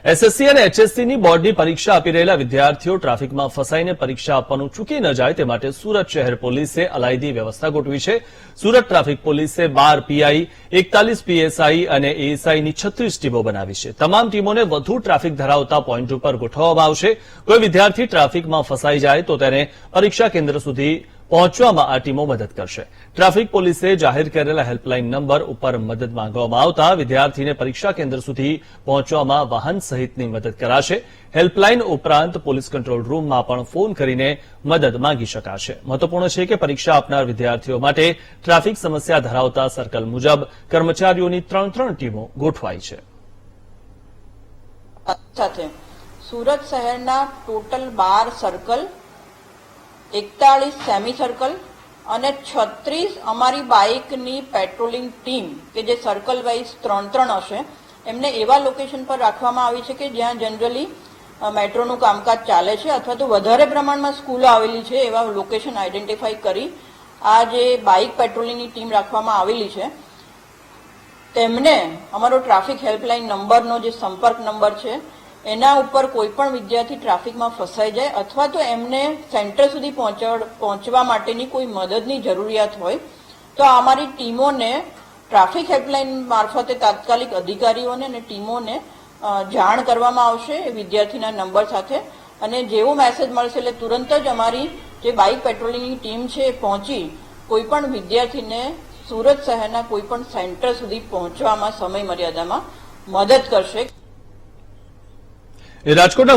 SSC અને એચએસસીની બોર્ડની પરીક્ષા આપી રહેલા વિદ્યાર્થીઓ ટ્રાફિકમાં ફસાઈને પરીક્ષા આપવાનું ચૂકી ન જાય તે માટે સુરત શહેર પોલીસે અલાયદી વ્યવસ્થા ગોઠવી છે. સુરત ટ્રાફિક પોલીસે 12 પીઆઈ, 41 પીએસઆઈ અને એએસઆઈની 36 ટીમો બનાવી છે. તમામ ટીમોને વધુ ટ્રાફિક ધરાવતા પોઈન્ટ ઉપર ગોઠવવામાં આવશે. કોઈ વિદ્યાર્થી ટ્રાફિકમાં ફસાઈ જાય તો તેને પરીક્ષા કેન્દ્ર સુધી પહોંચવામાં આ ટીમો મદદ કરશે. ટ્રાફિક પોલીસે જાહેર કરેલા હેલ્પલાઇન નંબર ઉપર મદદ માંગવામાં આવતા વિદ્યાર્થીને પરીક્ષા કેન્દ્ર સુધી પહોંચવામાં વાહન સહિતની મદદ કરાશે. હેલ્પલાઇન ઉપરાંત પોલીસ કંટ્રોલ રૂમમાં પણ ફોન કરીને મદદ માંગી શકાશે. મહત્વપૂર્ણ છે કે પરીક્ષા આપનાર વિદ્યાર્થીઓ માટે ટ્રાફિક સમસ્યા ધરાવતા સર્કલ મુજબ કર્મચારીઓની 3 ટીમો ગોઠવાઈ છે. સુરત શહેરના ટોટલ 12 સર્કલ, 41 સેમી સર્કલ અને 36 અમારી બાઇકની પેટ્રોલિંગ ટીમ કે જે સર્કલ વાઇઝ 3 હશે એમને એવા લોકેશન પર રાખવામાં આવી છે કે જ્યાં જનરલી મેટ્રોનું કામકાજ ચાલે છે અથવા તો વધારે પ્રમાણમાં સ્કૂલો આવેલી છે એવા લોકેશન આઈડેન્ટિફાઈ કરી આ જે બાઇક પેટ્રોલિંગની ટીમ રાખવામાં આવેલી છે તેમને અમારો ટ્રાફિક હેલ્પલાઇન નંબરનો જે સંપર્ક નંબર છે એના ઉપર કોઈ પણ વિદ્યાર્થી ટ્રાફિકમાં ફસાઈ જાય અથવા તો એમને સેન્ટર સુધી પહોંચવા માટેની કોઈ મદદની જરૂરિયાત હોય તો અમારી ટીમોને ટ્રાફિક હેલ્પલાઇન મારફતે તાત્કાલિક અધિકારીઓને અને ટીમોને જાણ કરવામાં આવશે એ વિદ્યાર્થીના નંબર સાથે અને જેવો મેસેજ મળશે એટલે તુરંત જ અમારી જે બાઇક પેટ્રોલિંગની ટીમ છે એ પહોંચી કોઈ પણ વિદ્યાર્થીને સુરત શહેરના કોઈ પણ સેન્ટર સુધી પહોંચવામાં સમય મર્યાદામાં મદદ કરશે. રાજકોટના